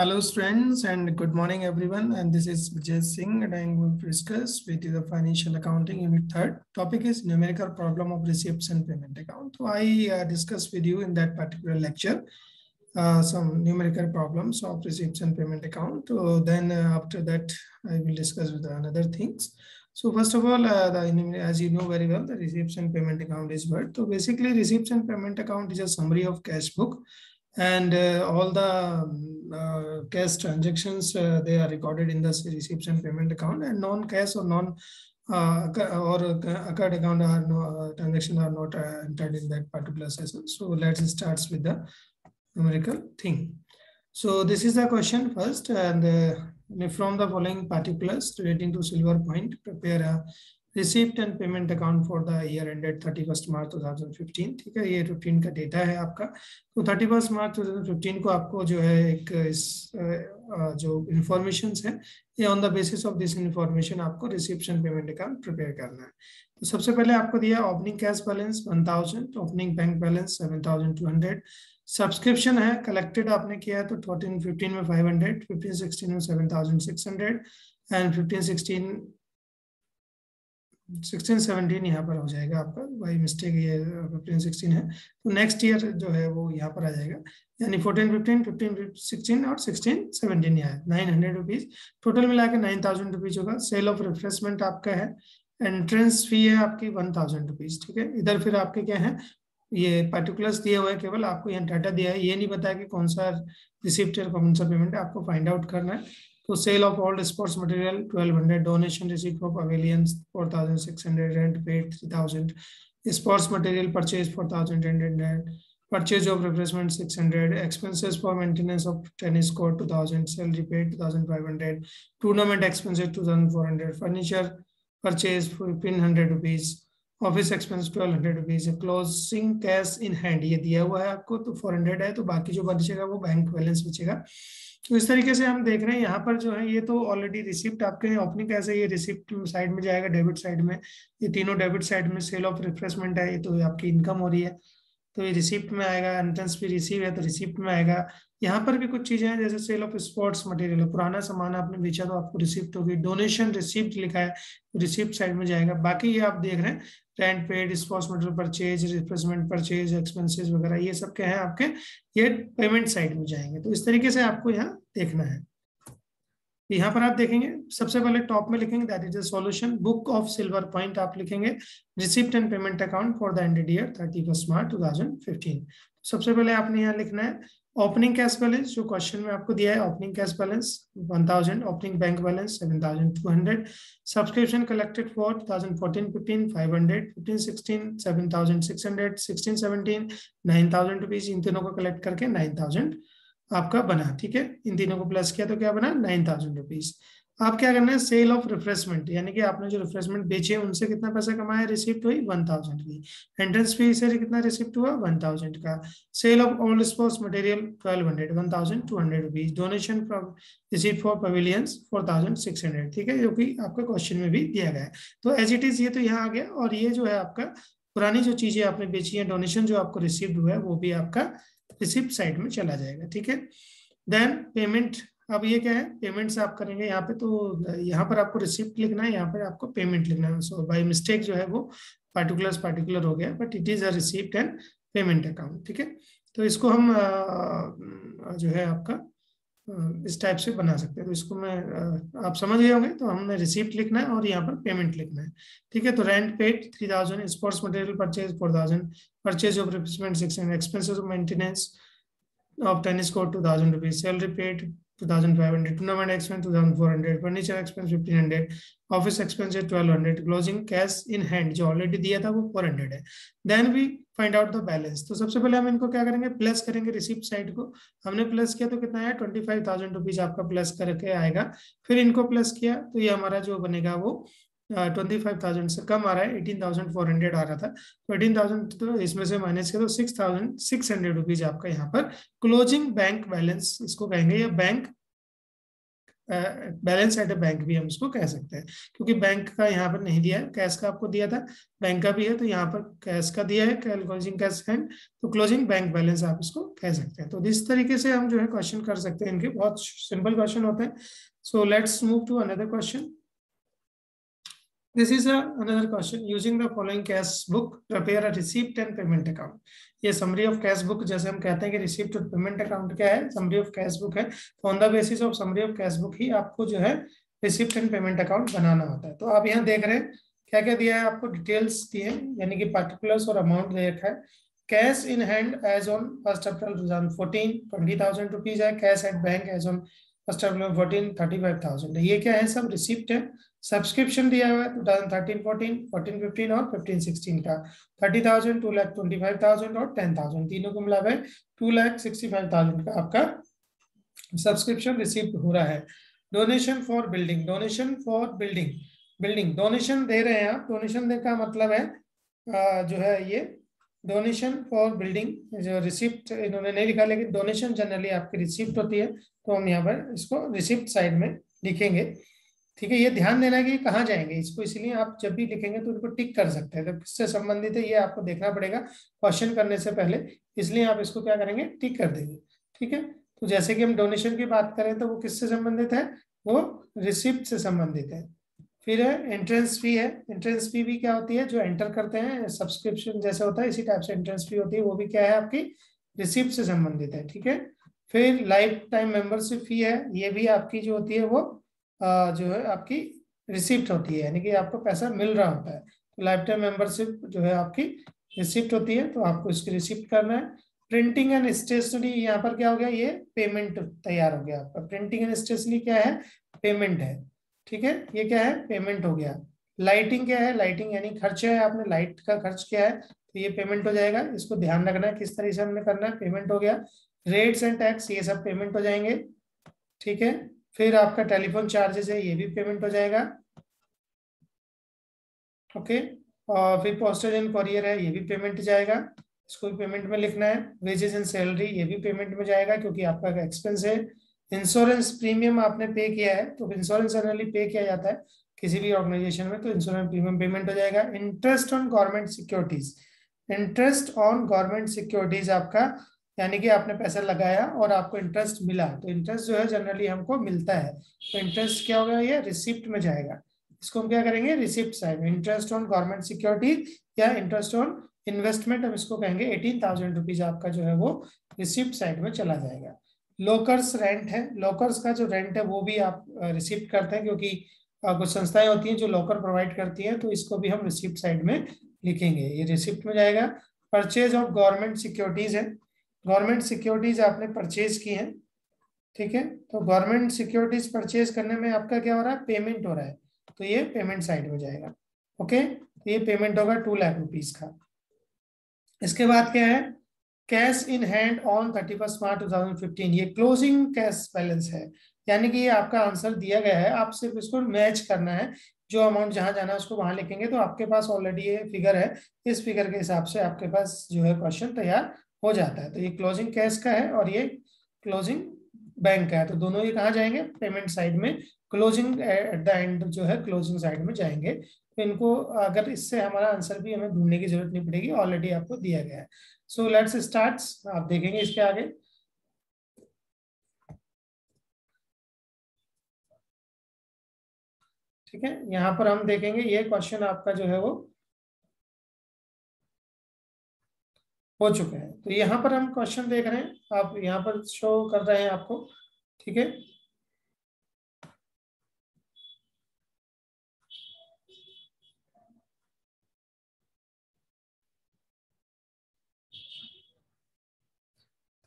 Hello students and good morning everyone, and this is Vijay Singh and I am going to discuss with you the financial accounting unit 3rd. Topic is numerical problem of receipts and payment account. So I discussed with you in that particular lecture some numerical problems of receipts and payment account. Then after that I will discuss with another things. So first of all, as you know very well, the receipts and payment account is what. So basically receipts and payment account is a summary of cash book, and all the cash transactions they are recorded in the receipts and payment account, and non-cash or non occurred account are no transaction are not entered in that particular session. So let's start with the numerical thing. So this is the question first, and from the following particulars relating to Silver Point, prepare a receipt and payment account for the year ended 31 March 2015। ठीक है, ये 15 का data है आपका। तो 31 March 2015 को आपको जो है एक जो इंफॉर्मेशन है, ये on the basis of this information आपको receipt and payment account prepare करना है। तो सबसे पहले आपको दिया opening cash balance 1000, opening bank balance 7200, subscription है कलेक्टेड आपने किया है तो 14-15 में 500, 15-16 में 7600 एंड 16-17 यहाँ पर हो जाएगा आपका, बाई मिस्टेक ये 15-16 है, तो नेक्स्ट ईयर जो है वो यहाँ पर आ जाएगा, यानी 14-15, 15-16 और 16-17 यहाँ है 900 रुपीज, टोटल मिला के 9000 रुपीज होगा। सेल ऑफ रिफ्रेशमेंट आपका है, एंट्रेंस फी है आपकी 1000 रुपीज। ठीक है, इधर फिर आपके क्या है, ये पर्टिकुलर्स दिए हुए हैं, केवल आपको यहाँ डाटा दिया है, ये नहीं बताया कि कौन सा रिसिप्ट है कौन सा पेमेंट है, आपको फाइंड आउट करना है। तो sale of old sports material 1200, donation receive for pavilions 4600, rent paid 3000, sports material purchase 4800, purchase of refreshment 600, expenses for maintenance of tennis court 2000, salary paid 2500, tournament expenses 2400, furniture purchase 1500 rupees, office expense 1200 rupees, closing cash in hand ये दिया हुआ है आपको तो 400 है, तो बाकी जो बचेगा वो बैंक बैलेंस बचेगा। तो इस तरीके से हम देख रहे हैं यहाँ पर जो है, ये तो ऑलरेडी रिसिप्ट आपके ओपनिंग कैसे, ये रिसिप्ट साइड में जाएगा, डेबिट साइड में, ये तीनों डेबिट साइड में। सेल ऑफ रिफ्रेशमेंट है, ये तो आपकी इनकम हो रही है तो ये रिसिप्ट में आएगा। एंट्रेंस भी रिसीव है तो रिसिप्ट में आएगा। यहाँ पर भी कुछ चीजें हैं जैसे सेल ऑफ स्पोर्ट्स मटेरियल, पुराना सामान आपने बेचा तो आपको रिसिप्ट होगी। डोनेशन रिसिप्ट लिखा है तो रिसिप्ट साइड में जाएगा। बाकी ये आप देख रहे हैं rent paid, sports material purchase, refreshment purchase, expenses वगैरह, ये सब क्या है आपके, ये पेमेंट साइड में जाएंगे। तो इस तरीके से आपको यहाँ देखना है। यहाँ पर आप देखेंगे सबसे पहले टॉप में लिखेंगे that is a solution book of silver point, आप लिखेंगे receipt and payment account for the ended year 31 March 2015। सबसे पहले आपने यहाँ लिखना है ओपनिंग कैश बैलेंस, जो क्वेश्चन में आपको दिया है, opening cash balance 1000, opening bank balance 7200, subscription collected for 2014-15 500, 15-16 7600, 16-17 9000 rupees, इन तीनों को कलेक्ट करके 9000 आपका बना। ठीक है, इन तीनों को प्लस किया तो क्या बना, 9000 रुपीज। आप क्या करना है, सेल ऑफ रिफ्रेशमेंट, यानी कि आपने जो रिफ्रेशमेंट बेचे उनसे कितना पैसा कमाया, रिसिप्ट हुई 1000 की, एंट्रेंस फी से कितना रिसिप्ट हुआ 1000 का, sale of old sports material 1200 1200 rupees, donation from receipt for pavilions 4600। ठीक है, जो कि आपका क्वेश्चन में भी दिया गया है। तो एज इट इज ये तो यहाँ आ गया, और ये जो है आपका पुरानी जो चीजें आपने बेची है, डोनेशन जो आपको रिसिप्ट हुआ है वो भी आपका रिसिप्ट साइड में चला जाएगा। ठीक है, देन पेमेंट, अब ये क्या है, पेमेंट्स आप करेंगे यहाँ पे, तो यहाँ पर आपको रिसिप्ट लिखना है, यहाँ पर आपको पेमेंट लिखना है। सो बाय मिस्टेक जो है वो पार्टिकुलर हो गया, but it is a receipt and payment account. ठीक है, तो इसको हम जो है आपका इस टाइप से बना सकते हैं। तो इसको मैं आप समझ गए होंगे, तो हमने रिसिप्ट लिखना है और यहाँ पर पेमेंट लिखना है। ठीक है, तो rent paid 3000, sports material purchase 4000, purchase of replacement 600, expenses of maintenance of tennis court 2000 rupees, salary paid 2500, tournament expense 2400, furniture expense 1500, office expense 1200, closing cash in hand जो ऑलरेडी दिया था वो 400 है। Then we find out the balance. तो सबसे पहले हम इनको क्या करेंगे, प्लस करेंगे रिसिप्ट साइड को। हमने प्लस किया तो कितना आया, 25000 रुपीज आपका प्लस करके आएगा। फिर इनको प्लस किया तो ये हमारा जो बनेगा वो 25,000 से कम आ रहा है, 18,400 आ रहा था, तो 18,000 तो इसमें से माइनस किया तो 6,600 रुपीज आपका यहाँ पर क्लोजिंग बैंक बैलेंस इसको कहेंगे, या बैंक बैलेंस एट ए बैंक भी हम इसको कह सकते हैं, क्योंकि बैंक का यहाँ पर नहीं दिया है, कैश का आपको दिया था, बैंक का भी है, तो यहाँ पर कैश का दिया है, क्लोजिंग कैश हैंड, तो क्लोजिंग बैंक बैलेंस आप इसको कह सकते हैं। तो इस तरीके से हम जो है क्वेश्चन कर सकते हैं, इनके बहुत सिंपल क्वेश्चन होते हैं। So let's move to another question. This is another question. Using the following cash book, prepare a receipt and payment account. ये summary of cash book, जैसे हम कहते हैं कि receipt और payment account क्या है, summary of cash book है, तो on the basis of summary of cash book ही आपको जो है receipt and payment account बनाना होता है। तो आप यहाँ देख रहे हैं क्या क्या दिया है आपको, डिटेल्स दिए हैं, यानी कि particulars और amount दे रखा है। Cash in hand as on 1 April 2014 20,000 rupees है। Cash at bank as on 1 April 14 35,000। ये क्या है, सब रिसिप्ट है। सब्सक्रिप्शन दिया हुआ है 2013 14 14 15 और 15 16 का 30,000 2,25,000 और 10,000, तीनों को मिला हुआ 2,65,000 का आपका सब्सक्रिप्शन रिसिप्ट हो रहा है। Donation for building, donation for building donation दे रहे हैं आप। डोनेशन देने का मतलब है जो है ये डोनेशन फॉर बिल्डिंग, जो रिसिप्ट इन्होंने नहीं लिखा, लेकिन डोनेशन जनरली आपकी रिसिप्ट होती है, तो हम यहाँ पर इसको रिसिप्ट साइड में लिखेंगे। ठीक है, ये ध्यान देना है कि कहाँ जाएंगे इसको, इसलिए आप जब भी लिखेंगे तो इनको टिक कर सकते हैं। तो किससे संबंधित है ये आपको देखना पड़ेगा क्वेश्चन करने से पहले, इसलिए आप इसको क्या करेंगे, टिक कर देंगे। ठीक है, तो जैसे कि हम डोनेशन की बात करें तो वो किससे संबंधित है, वो रिसिप्ट से संबंधित है। फिर है एंट्रेंस फी है। एंट्रेंस फी भी क्या होती है, जो एंटर करते हैं, सब्सक्रिप्शन जैसे होता है इसी टाइप से एंट्रेंस फी होती है, वो भी क्या है आपकी रिसिप्ट से संबंधित है। ठीक है, फिर लाइफ टाइम मेंबरशिप फी है, ये भी आपकी जो होती है वो जो है आपकी रिसिप्ट होती है, यानी कि आपको पैसा मिल रहा होता है। तो लाइफ टाइम मेंबरशिप जो है आपकी रिसिप्ट होती है, तो आपको इसकी रिसिप्ट करना है। प्रिंटिंग एंड स्टेशनरी, यहाँ पर क्या हो गया, ये पेमेंट तैयार हो गया आपका। प्रिंटिंग एंड स्टेशनरी क्या है, पेमेंट है। ठीक है, ये क्या है, पेमेंट हो गया। लाइटिंग क्या है, लाइटिंग यानी खर्च है, आपने लाइट का खर्च किया है, तो ये पेमेंट हो जाएगा। इसको ध्यान रखना है किस तरह से हमने करना है, पेमेंट हो गया। रेट्स एंड टैक्स, ये सब पेमेंट हो जाएंगे। ठीक है, फिर आपका टेलीफोन चार्जेस है, ये भी पेमेंट हो जाएगा। ओके, और फिर पोस्टेज एंड कॉरियर है, ये भी पेमेंट जाएगा, इसको भी पेमेंट में लिखना है। वेजेस एंड सैलरी, ये भी पेमेंट में जाएगा क्योंकि आपका एक्सपेंस है। इंश्योरेंस प्रीमियम आपने पे किया है, तो इंश्योरेंस जनरली पे किया जाता है किसी भी ऑर्गेनाइजेशन में, तो इंश्योरेंस प्रीमियम पेमेंट हो जाएगा। Interest on government securities, interest on government securities आपका, यानी कि आपने पैसा लगाया और आपको इंटरेस्ट मिला, तो इंटरेस्ट जो है जनरली हमको मिलता है, तो इंटरेस्ट क्या होगा, ये रिसिप्ट में जाएगा। इसको हम क्या करेंगे, रिसिप्ट साइड में। इंटरेस्ट ऑन गवर्नमेंट सिक्योरिटी या इंटरेस्ट ऑन इन्वेस्टमेंट हम इसको कहेंगे, 18,000 रुपीज आपका जो है वो रिसिप्ट साइड में चला जाएगा। लोकर्स रेंट है, लोकर्स का जो रेंट है वो भी आप रिसिप्ट करते हैं, क्योंकि कुछ संस्थाएं होती हैं जो लॉकर प्रोवाइड करती हैं, तो इसको भी हम रिसिप्ट साइड में लिखेंगे, ये रिसिप्ट में जाएगा। परचेज ऑफ गवर्नमेंट सिक्योरिटीज है, गवर्नमेंट सिक्योरिटीज आपने परचेज की है। ठीक है, तो गवर्नमेंट सिक्योरिटीज परचेज करने में आपका क्या हो रहा है, पेमेंट हो रहा है, तो ये पेमेंट साइड में जाएगा। ओके, तो ये पेमेंट होगा 2 लाख रुपीज का। इसके बाद क्या है, cash in hand on 31 March 2015, ये क्लोजिंग कैश बैलेंस है, यानी कि ये आपका आंसर दिया गया है, आप सिर्फ इसको मैच करना है, जो अमाउंट जहां जाना है उसको वहां लिखेंगे, तो आपके पास ऑलरेडी ये फिगर है, इस फिगर के हिसाब से आपके पास जो है क्वेश्चन तैयार हो जाता है। तो ये क्लोजिंग कैश का है और ये क्लोजिंग बैंक का है, तो दोनों ये कहाँ जाएंगे, पेमेंट साइड में। क्लोजिंग एट द एंड जो है क्लोजिंग साइड में जाएंगे। तो इनको अगर इससे हमारा आंसर भी हमें ढूंढने की जरूरत नहीं पड़ेगी, ऑलरेडी आपको दिया गया है। सो लेट्स स्टार्ट, आप देखेंगे इसके आगे। ठीक है, यहाँ पर हम देखेंगे ये क्वेश्चन आपका जो है वो हो चुका है। तो यहाँ पर हम क्वेश्चन देख रहे हैं, आप यहाँ पर शो कर रहे हैं आपको। ठीक है,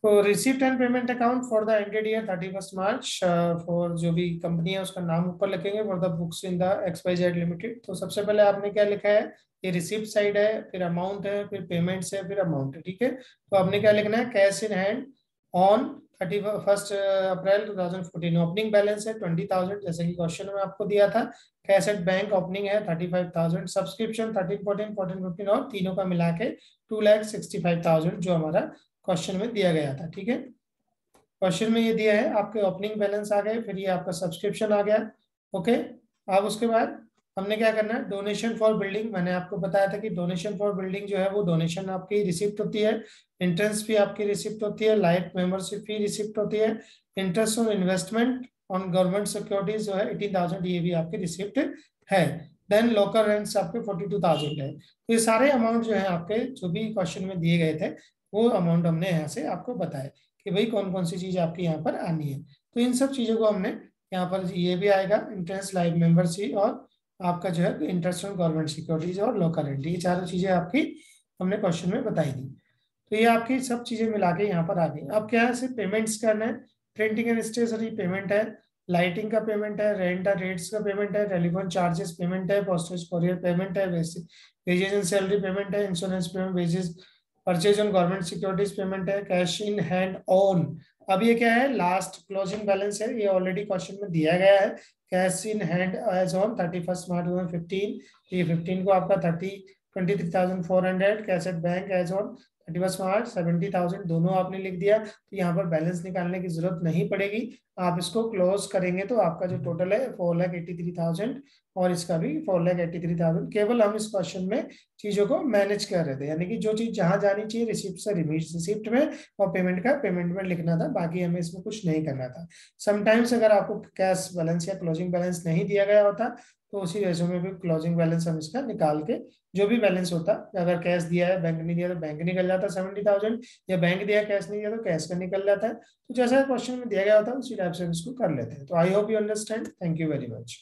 तो receipt and payment account for the ended year 31 March, for जो भी कंपनी है उसका नाम ऊपर लिखेंगे, for the books in the XYZ limited. तो सबसे पहले आपने क्या लिखा है, ये रिसिप्ट साइड है, फिर अमाउंट है, फिर पेमेंट्स है, फिर अमाउंट है। ठीक है, तो आपने क्या लिखना है, cash in hand on 31 April 2014, opening balance है 20,000 जैसे कि क्वेश्चन में आपको दिया था। कैश एट बैंक ओपनिंग है 35,000, सब्सक्रिप्शन 13 14 14 15 और तीनों का मिला के 2,65,000 जो हमारा क्वेश्चन में दिया गया था। ठीक है, क्वेश्चन में ये दिया है आपके ओपनिंग बैलेंस आ गए, फिर ये आपका सब्सक्रिप्शन आ गया। ओके, अब उसके बाद हमने क्या करना है, डोनेशन फॉर बिल्डिंग। मैंने आपको बताया था कि डोनेशन फॉर बिल्डिंग जो है वो डोनेशन आपकी रिसिप्ट होती है, इंट्रेंस फी आपकी रिसिप्ट होती है, लाइफ मेंबरशिप फी रिसिप्ट होती है, interest on investment on government securities जो है 18,000, ये भी आपकी रिसिप्ट है। देन लोकल रेंट्स आपके 42,000 है। तो ये सारे अमाउंट जो है आपके जो भी क्वेश्चन में दिए गए थे वो अमाउंट हमने यहाँ से आपको बताया कि भाई कौन कौन सी चीज आपकी यहाँ पर आनी है। तो इन सब चीजों को हमने यहाँ पर, ये भी आएगा इंटरेस्ट, लाइफ मेंबरशिप और आपका जो है इंटरेस्ट ऑन गवर्नमेंट सिक्योरिटीज और लोकल रेंट, ये चारों चीजें आपकी हमने क्वेश्चन में बताई दी। तो ये आपकी सब चीजें मिला के यहाँ पर आ गई। अब क्या है, सिर्फ पेमेंट्स करना है। प्रिंटिंग एंड स्टेशनरी पेमेंट है, लाइटिंग का पेमेंट है, रेंट और रेट्स का पेमेंट है, टेलीफोन चार्जेस पेमेंट है, पोस्टेज कोरियर पेमेंट है, वेजेज एंड सैलरी पेमेंट है, insurance payment, wages, purchase on government securities payment है, कैश इन हैंड ऑन। अब ये क्या है, लास्ट क्लोजिंग बैलेंस है, ये ऑलरेडी क्वेश्चन में दिया गया है। Cash in hand as on 31 March 2015, ये 15 को आपका 23,400, cash at bank as on 31 March 70,000, दोनों आपने लिख दिया। तो यहाँ पर बैलेंस निकालने की जरूरत नहीं पड़ेगी, आप इसको क्लोज करेंगे तो आपका जो टोटल है 4,83,000 और इसका भी 4,83,000। केवल हम इस क्वेश्चन में चीजों को मैनेज कर रहे थे, यानी कि जो चीज जहां जानी चाहिए रिसिप्ट से रिसिप्ट में और पेमेंट का पेमेंट में लिखना था, बाकी हमें इसमें कुछ नहीं करना था। समटाइम्स अगर आपको कैश बैलेंस या क्लोजिंग बैलेंस नहीं दिया गया होता तो उसी रेशो में भी क्लोजिंग बैलेंस हम इसका निकाल के जो भी बैलेंस होता, अगर कैश दिया है बैंक नहीं दिया तो बैंक निकल जाता 70,000, या बैंक दिया कैश नहीं दिया तो कैश का निकल जाता है। तो जैसा क्वेश्चन में दिया गया होता है उसी टाइप से हम इसको कर लेते हैं। तो I hope you understand, thank you very much.